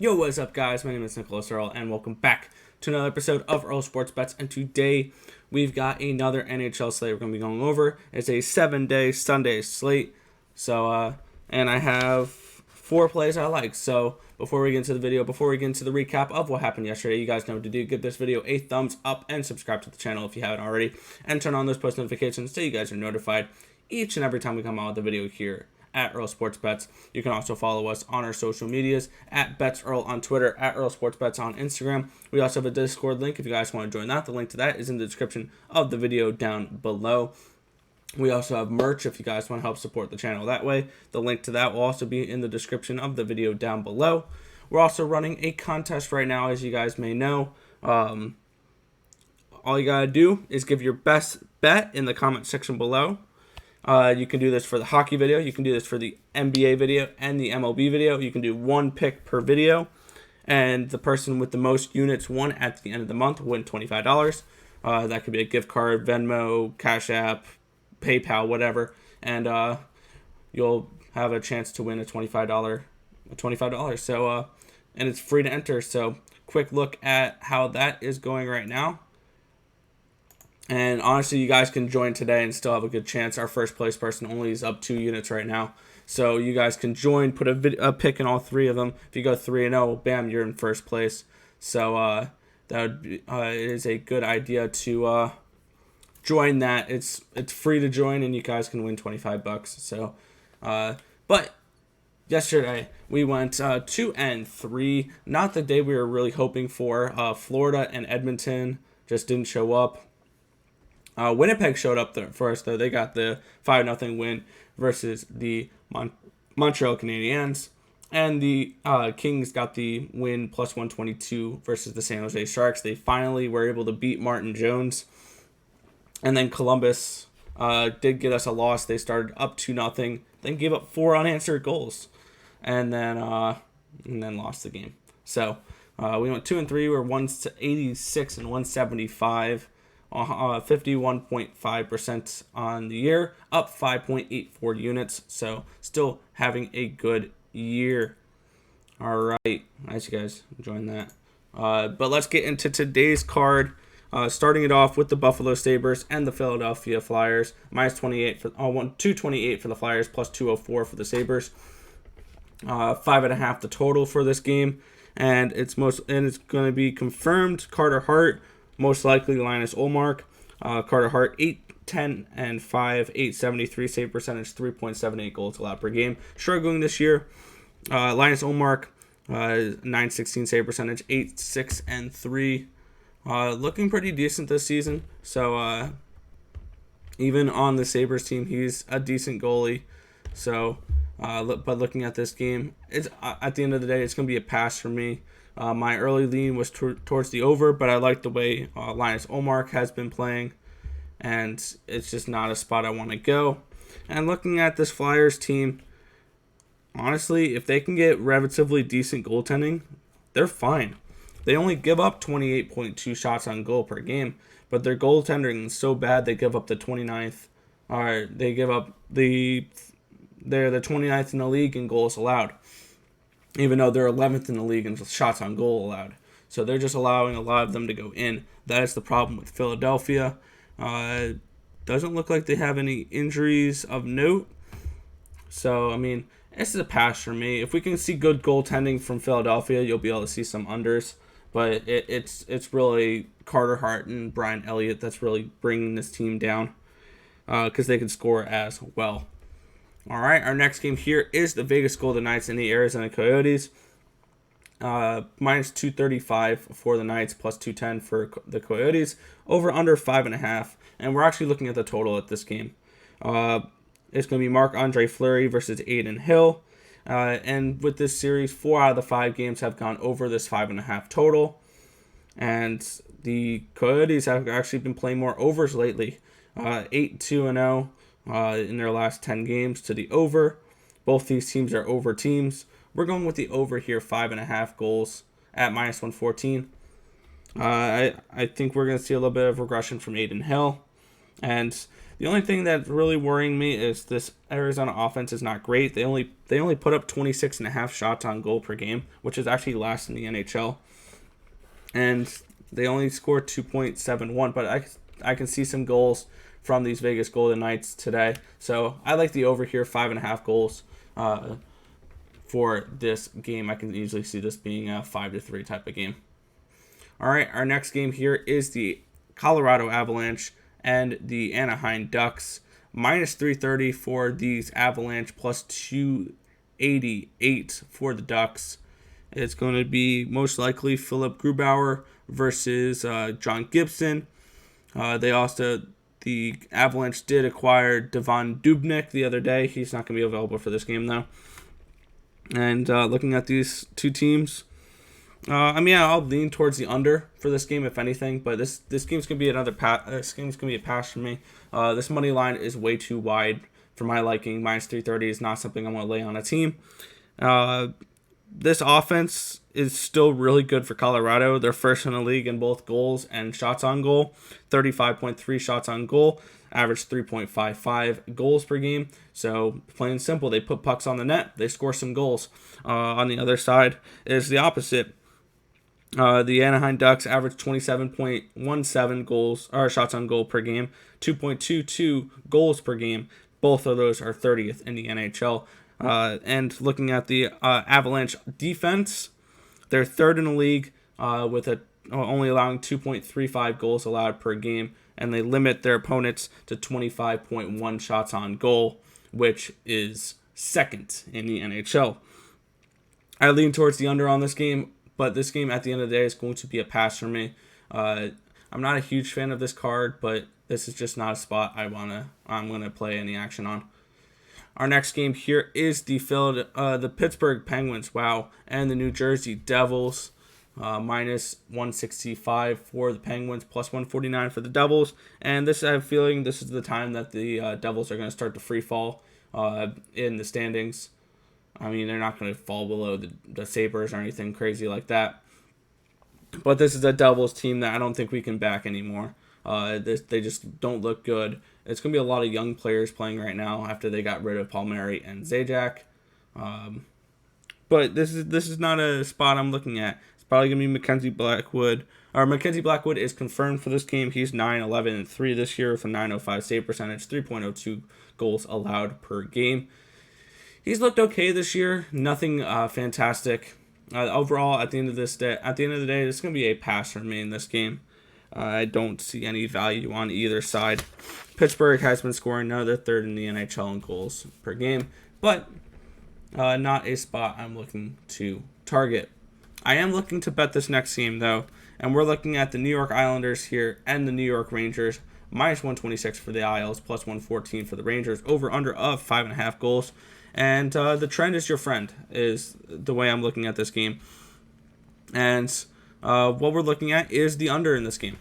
Yo, what's up, guys? My name is Nicholas Earl, and welcome back to another episode of Earl Sports Bets. And today we've got another NHL slate we're going to be going over. It's a 7-day Sunday slate. And I have 4 plays I like. So, before we get into the video, before we get into the recap of what happened yesterday, you guys know what to do. Give this video a thumbs up and subscribe to the channel if you haven't already. And turn on those post notifications so you guys are notified each and every time we come out with a video here at Earl Sports Bets. You can also follow us on our social medias at Bets Earl on Twitter, at Earl Sports Bets on Instagram. We also have a Discord link if you guys want to join that. The link to that is in the description of the video down below. We also have merch if you guys want to help support the channel that way. The link to that will also be in the description of the video down below. We're also running a contest right now, as you guys may know. All you gotta do is give your best bet in the comment section below. You can do this for the hockey video. You can do this for the NBA video and the MLB video. You can do one pick per video. And the person with the most units won at the end of the month will win $25. That could be a gift card, Venmo, Cash App, PayPal, whatever. And you'll have a chance to win a $25. And it's free to enter. So quick look at how that is going right now. And honestly, you guys can join today and still have a good chance. Our first place person only is up 2 units right now. So you guys can join, put a pick in all 3 of them. If you go 3-0, bam, you're in first place. So that would be, it is a good idea to join that. It's free to join, and you guys can win $25. So, but yesterday we went 2-3. Not the day we were really hoping for. Florida and Edmonton just didn't show up. Winnipeg showed up there first, though. They got the 5-0 win versus the Montreal Canadiens. And the Kings got the win plus 122 versus the San Jose Sharks. They finally were able to beat Martin Jones. And then Columbus did get us a loss. They started up 2-0, then gave up 4 unanswered goals. And then lost the game. So we went 2-3. We were 186 and 175. 51.5% on the year, up 5.84 units, so still having a good year. All right, nice, you guys enjoying that. But let's get into today's card. Starting it off with the Buffalo Sabres and the Philadelphia Flyers. Minus 28 for 228 for the Flyers, plus 204 for the Sabres. 5.5 the total for this game, and it's going to be confirmed. Carter Hart. Most likely Linus Ullmark. Carter Hart, 8-10 and 5, 873 save percentage, 3.78 goals allowed per game. Struggling this year. Linus Ullmark, 916 save percentage, 8-6 and 3. Looking pretty decent this season. So even on the Sabres team, he's a decent goalie. So, but looking at this game, it's at the end of the day, it's going to be a pass for me. My early lean was towards the over, but I like the way Linus Ullmark has been playing, and it's just not a spot I want to go. And looking at this Flyers team, honestly, if they can get relatively decent goaltending, they're fine. They only give up 28.2 shots on goal per game, but their goaltending is so bad they give up the 29th, or they give up they're the 29th in the league in goals allowed, even though they're 11th in the league in shots on goal allowed. So they're just allowing a lot of them to go in. That is the problem with Philadelphia. Doesn't look like they have any injuries of note. So, I mean, this is a pass for me. If we can see good goaltending from Philadelphia, you'll be able to see some unders. But it's really Carter Hart and Brian Elliott that's really bringing this team down, because they can score as well. All right, our next game here is the Vegas Golden Knights and the Arizona Coyotes. Minus 235 for the Knights, plus 210 for the Coyotes. Over under 5.5, and we're actually looking at the total at this game. It's going to be Marc-Andre Fleury versus Aiden Hill. And with this series, 4 out of the 5 games have gone over this 5.5 total. And the Coyotes have actually been playing more overs lately. 8-2-0. In their last 10 games to the over. Both these teams are over teams. We're going with the over here, 5.5 goals at minus 114. I think we're going to see a little bit of regression from Aiden Hill. And the only thing that's really worrying me is this Arizona offense is not great. They only put up 26.5 shots on goal per game, which is actually last in the NHL. And they only scored 2.71, but I can see some goals from these Vegas Golden Knights today. So I like the over here, 5.5 goals for this game. I can easily see this being a 5-3 type of game. All right, our next game here is the Colorado Avalanche and the Anaheim Ducks. Minus 330 for these Avalanche, plus 288 for the Ducks. It's going to be most likely Philip Grubauer versus John Gibson. The Avalanche did acquire Devon Dubnyk the other day. He's not going to be available for this game, though. And looking at these two teams, I'll lean towards the under for this game, if anything. But this game's gonna be this game's gonna be a pass for me. This money line is way too wide for my liking. Minus 330 is not something I'm gonna lay on a team. This offense is still really good for Colorado. They're first in the league in both goals and shots on goal. 35.3 shots on goal, average 3.55 goals per game. So plain and simple, they put pucks on the net, they score some goals. On the other side is the opposite. The Anaheim Ducks average 27.17 goals or shots on goal per game, 2.22 goals per game. Both of those are 30th in the NHL. And looking at the Avalanche defense, they're third in the league with only allowing 2.35 goals allowed per game, and they limit their opponents to 25.1 shots on goal, which is second in the NHL. I lean towards the under on this game, but this game at the end of the day is going to be a pass for me. I'm not a huge fan of this card, but this is just not a spot I'm gonna play any action on. Our next game here is the Pittsburgh Penguins, and the New Jersey Devils. Minus 165 for the Penguins, plus 149 for the Devils. And I have a feeling this is the time that the Devils are going to start to free fall in the standings. I mean, they're not going to fall below the Sabres or anything crazy like that. But this is a Devils team that I don't think we can back anymore. They just don't look good. It's going to be a lot of young players playing right now after they got rid of Palmieri and Zajac. But this is not a spot I'm looking at. It's probably going to be Mackenzie Blackwood. Mackenzie Blackwood is confirmed for this game. He's 9-11-3 this year with a .905 save percentage, 3.02 goals allowed per game. He's looked okay this year. Nothing fantastic. Overall, at the end of the day, this is going to be a pass for me in this game. I don't see any value on either side. Pittsburgh has been scoring now. They're third in the NHL in goals per game, but not a spot I'm looking to target. I am looking to bet this next game, though, and we're looking at the New York Islanders here and the New York Rangers. Minus 126 for the Isles, plus 114 for the Rangers. Over-under of 5.5 goals. And the trend is your friend, is the way I'm looking at this game. And what we're looking at is the under in this game.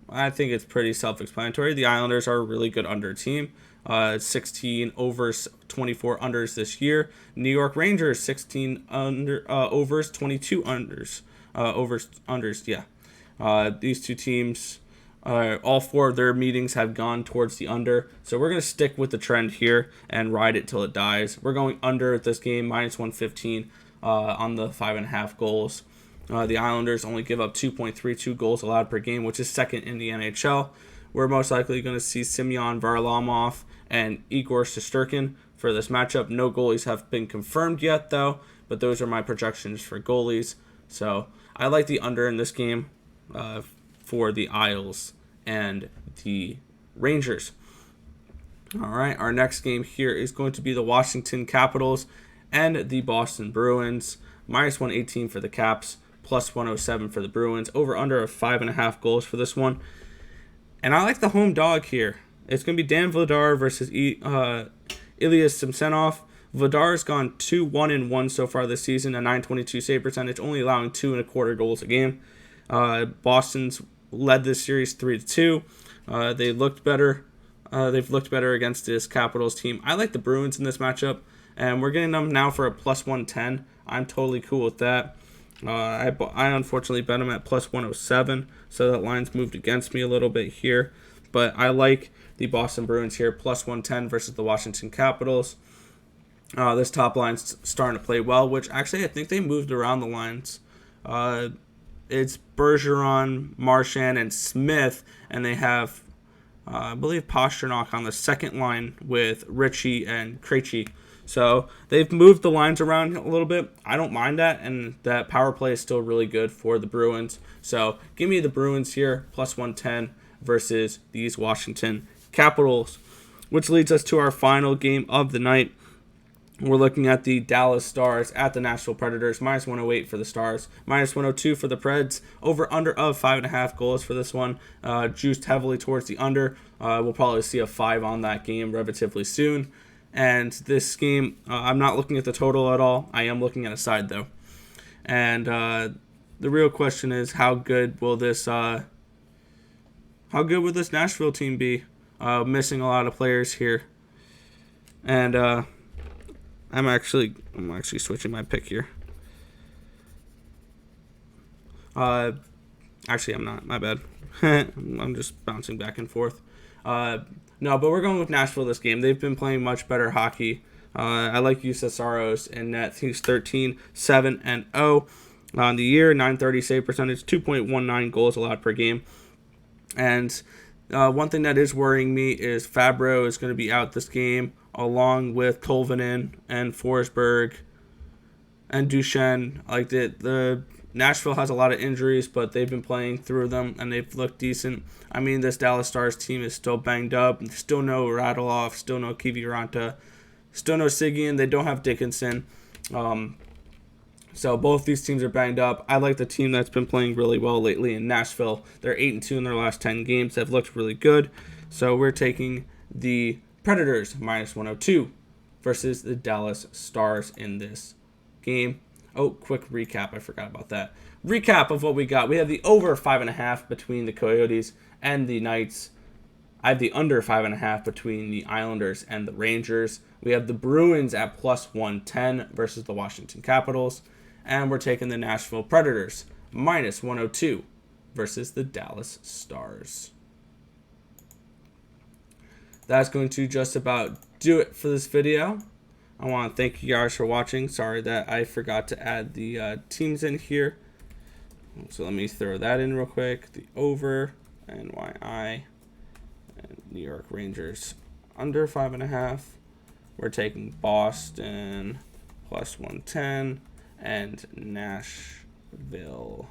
I think it's pretty self-explanatory. The Islanders are a really good under team. 16 overs, 24 unders this year. New York Rangers, 16 overs, 22 unders. Unders, yeah. These two teams, all four of their meetings have gone towards the under. So we're going to stick with the trend here and ride it till it dies. We're going under at this game, minus 115 on the 5.5 goals. The Islanders only give up 2.32 goals allowed per game, which is second in the NHL. We're most likely going to see Semyon Varlamov and Igor Shesterkin for this matchup. No goalies have been confirmed yet, though, but those are my projections for goalies. So I like the under in this game for the Isles and the Rangers. All right, our next game here is going to be the Washington Capitals and the Boston Bruins. Minus 118 for the Caps, plus 107 for the Bruins. Over under of 5.5 goals for this one. And I like the home dog here. It's going to be Dan Vladar versus Ilya Samsonov. Vladar's gone 2-1-1 so far this season, a .922 save percentage, only allowing 2.25 goals a game. Boston's led this series 3-2. They looked better. They've looked better against this Capitals team. I like the Bruins in this matchup, and we're getting them now for a plus 110. I'm totally cool with that. I unfortunately bet them at plus 107, so that line's moved against me a little bit here. but I like the Boston Bruins here, plus 110 versus the Washington Capitals. This top line's starting to play well, which actually I think they moved around the lines. It's Bergeron, Marchand, and Smith, and they have, I believe, Pastrnak on the second line with Ritchie and Krejci. So they've moved the lines around a little bit. I don't mind that, and that power play is still really good for the Bruins. So give me the Bruins here, plus 110 versus these Washington Capitals, which leads us to our final game of the night. We're looking at the Dallas Stars at the Nashville Predators, minus 108 for the Stars, minus 102 for the Preds, over-under of 5.5 goals for this one, juiced heavily towards the under. We'll probably see a 5 on that game relatively soon. And this game, I'm not looking at the total at all. I am looking at a side, though. And the real question is, how good will this Nashville team be? Missing a lot of players here. And I'm actually switching my pick here. Actually, I'm not. My bad. I'm just bouncing back and forth. No, but we're going with Nashville this game. They've been playing much better hockey. I like Justus Saros in net. He's 13, 7, and 0 on the year. 930 save percentage, 2.19 goals allowed per game. And one thing that is worrying me is Fabro is going to be out this game, along with Tolvanen and Forsberg and Duchesne. Like the Nashville has a lot of injuries, but they've been playing through them, and they've looked decent. I mean, this Dallas Stars team is still banged up. Still no Radulov, still no Kiviranta, still no Siggian. They don't have Dickinson. So both these teams are banged up. I like the team that's been playing really well lately in Nashville. They're 8-2 in their last 10 games. They've looked really good. So we're taking the Predators minus 102 versus the Dallas Stars in this game. Oh, quick recap. I forgot about that. Recap of what we got. We have the over 5.5 between the Coyotes and the Knights. I have the under 5.5 between the Islanders and the Rangers. We have the Bruins at plus 110 versus the Washington Capitals. And we're taking the Nashville Predators minus 102 versus the Dallas Stars. That's going to just about do it for this video. I want to thank you guys for watching. Sorry that I forgot to add the teams in here. So let me throw that in real quick. The over, NYI, and New York Rangers under 5.5. We're taking Boston plus 110 and Nashville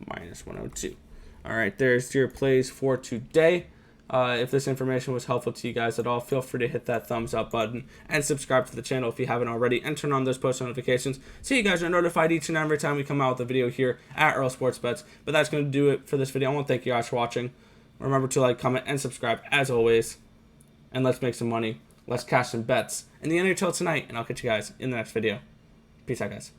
minus 102. All right, there's your plays for today. If this information was helpful to you guys at all, feel free to hit that thumbs up button and subscribe to the channel if you haven't already, and turn on those post notifications so you guys are notified each and every time we come out with a video here at Earl Sports Bets. But that's going to do it for this video. I want to thank you guys for watching. Remember to like, comment, and subscribe as always. And let's make some money. Let's cash some bets in the NHL tonight, and I'll catch you guys in the next video. Peace out, guys.